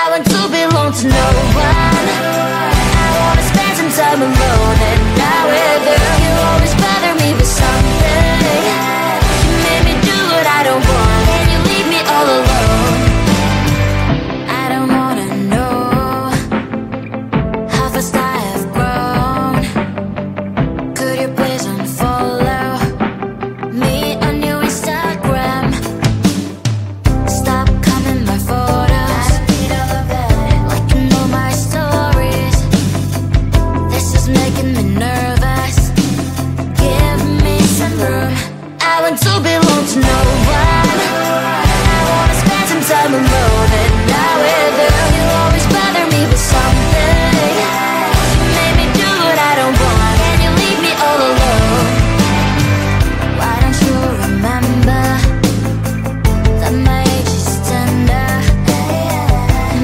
I want to belong to no one. I wanna spend some time alone, and now with you, you always bother me with something. You made me do what I don't want, and you leave me all alone. I don't wanna know how fast I have grown. Could you please unfollow me on your Instagram? Stop commenting my photos, liking all my stories. This is making me nervous. Give me some room. I want to belong to no one. I wanna spend some time alone, and now with you, you always bother me with something. You made me do what I don't want, and you leave me all alone. Why don't you remember that my age is tender?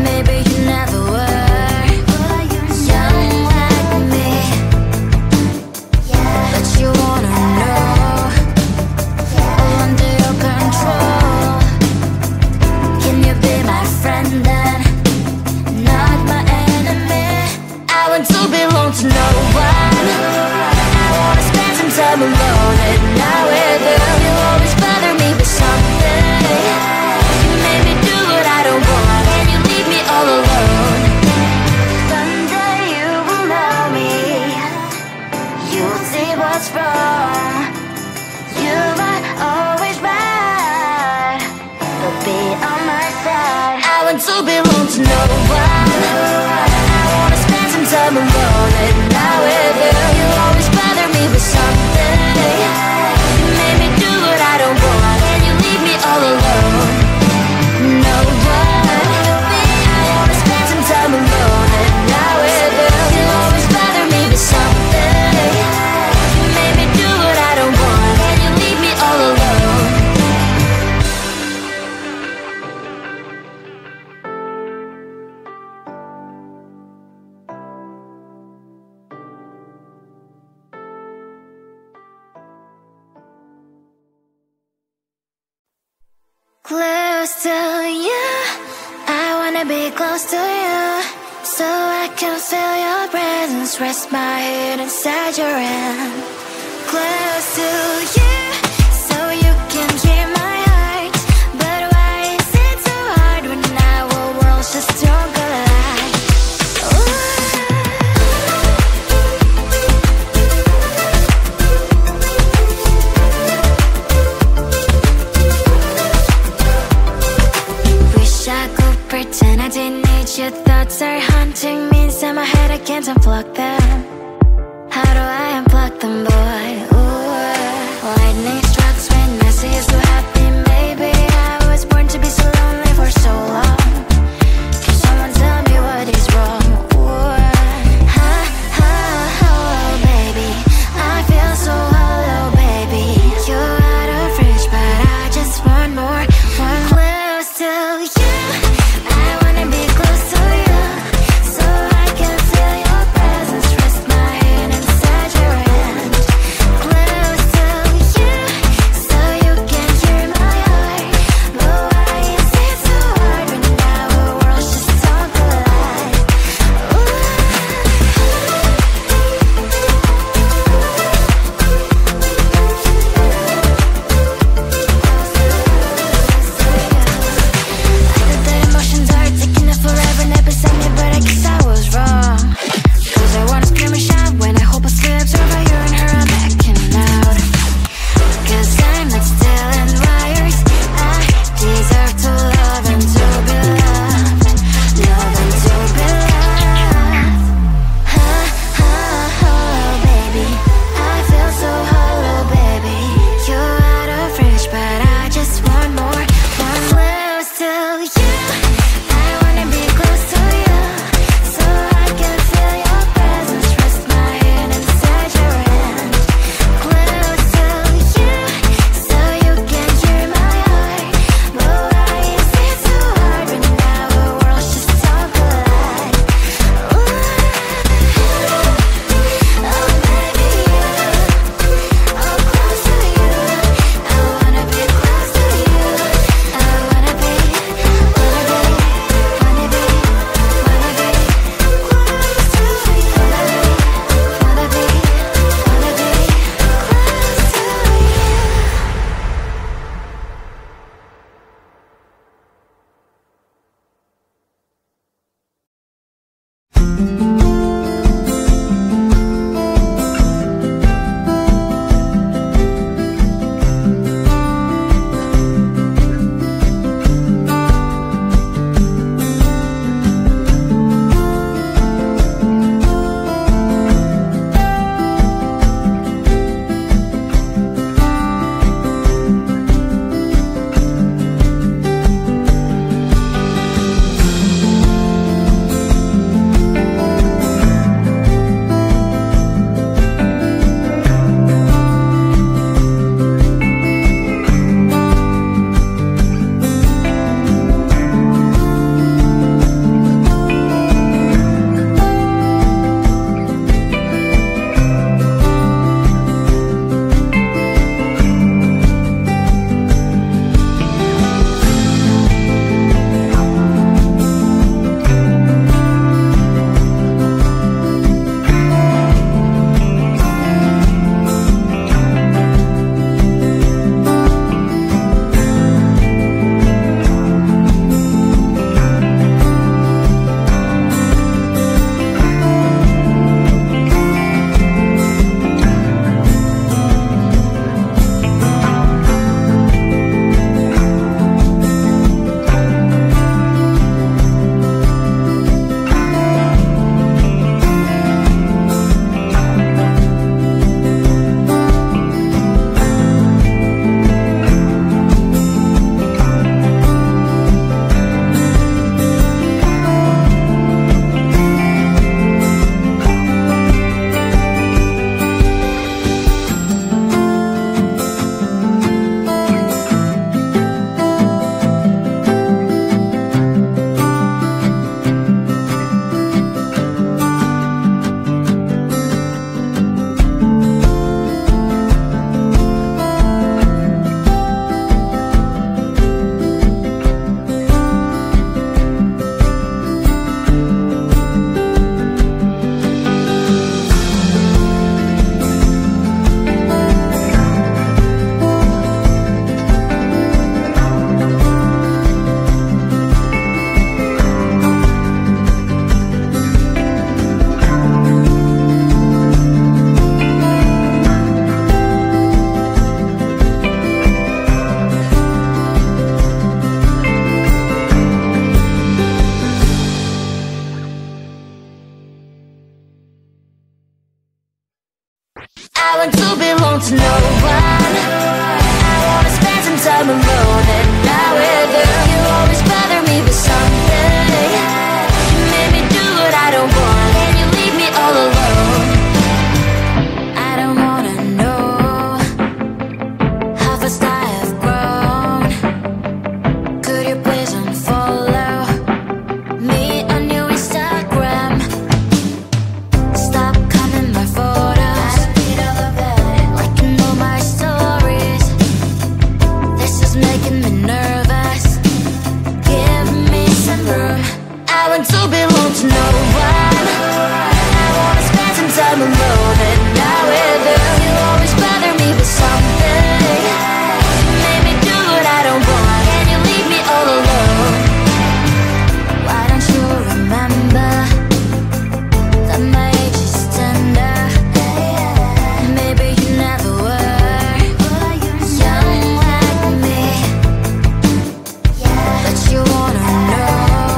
Maybe you never were young like me, but you wanna know all under your control. Can you be my friend then, not my enemy? I want to belong to no one. I wanna spend some time alone, and now with you, you always bother me with something. You made me do what I don't want, and you leave me all alone. Someday you will know me. You'll see what's wrong. You might always right, but be on my side. I want to belong to no one. I wanna spend some time alone, and now with you, you always bother me with something. You made me do what I don't want, and you leave me all alone. No one. I wanna spend some time alone, and now with you, you always bother me with something. You made me do what I don't want, and you leave me all alone. Close to you, I wanna be close to you, so I can feel your presence, rest my head inside your hand. Close to you, so you can hear my heart. But why is it so hard when our worlds just don't collide? Wish I could pretend I didn't need your thoughts are haunting me inside my head. I can't unplug them. How do I unplug them, boy? Ooh, lightning strikes when I see you so happy. Maybe I was born to be so lonely for so long. Can someone tell me what is wrong? Ooh, oh, baby, I feel so hollow, baby. You're out of reach, but I just want more. One close to you, I wanna be close to you, so I can feel your presence, rest my head inside your hand. to no one. I wanna spend some time alone and not with you. You always bother me with something. You made me do what I don't want, and you leave me all alone. I don't wanna know how fast I have grown. Could you please unfollow me on your Instagram? Stop commenting my photos, liking all my stories. This is making me nervous. Give me some room. I want to belong to no one. I wanna spend some time alone and not with you. You always bother me with something. You made me do what I don't want, and you leave me all alone. Why don't you remember that my age is tender? Maybe you never were young like me, but you wanna know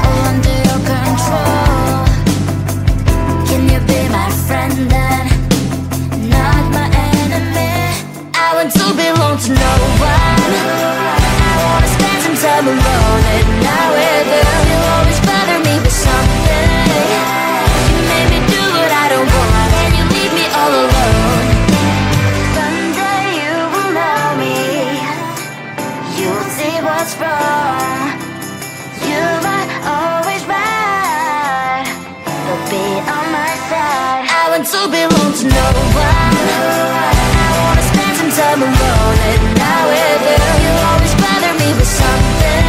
all under your control. Can you be my friend then, not my enemy? I want to belong to no one. I wanna spend some time alone and not with you. You always bother me with something. You made me do what I don't want, and you leave me all alone. Someday you will know me. You'll see what's wrong. You might always right, but be on my side. I want to belong to no one. I wanna spend some time alone and not with you. You always bother me with something.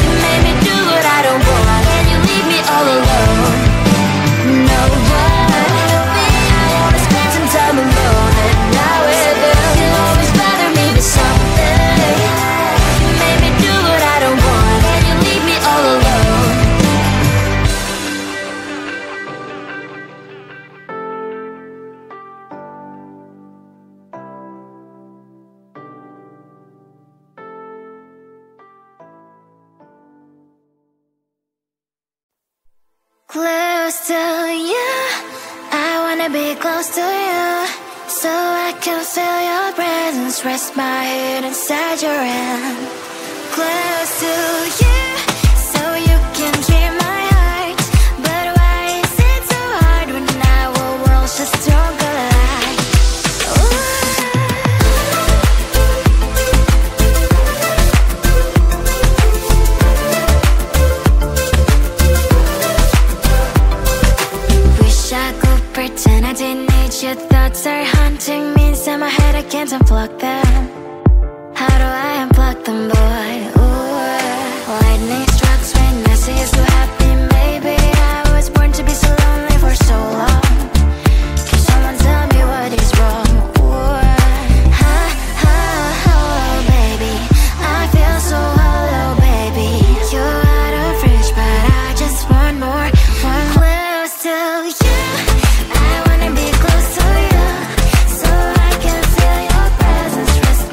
You made me do what I don't want, and you leave me all alone. No one. I wanna spend some time alone and not with you. You always bother me with something. You made me do what I don't want, and you leave me all alone. Close to you, I wanna be close to you, so I can feel your presence. Rest my head inside your hand. Close to you, so you can keep my heart. But why is it so hard when our worlds just don't collide? Wish I could pretend I didn't need your thoughts are haunting me inside my head. I can't unplug them. How do I unplug them, boy? Ooh, lightning strikes when I see you so happy. Maybe I was born to be so lonely for so long. Can someone tell me what is wrong? Ooh, oh, baby, I feel so hollow, baby. You're out of reach, but I just want more. One close to you, I wanna be close to you, so I can feel your presence. Rest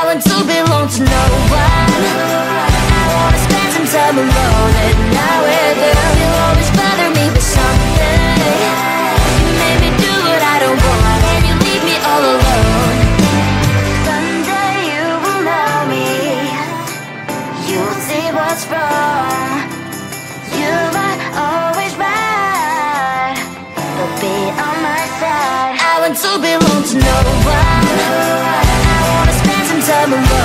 want to belong to no one. I wanna spend some time alone at night with you. You'll always bother me with something. You made me do what I don't want, and you leave me all alone. Someday you will know me. You'll see what's wrong. You are always right, but be on my side. I want to belong to no one. I wanna spend some time alone.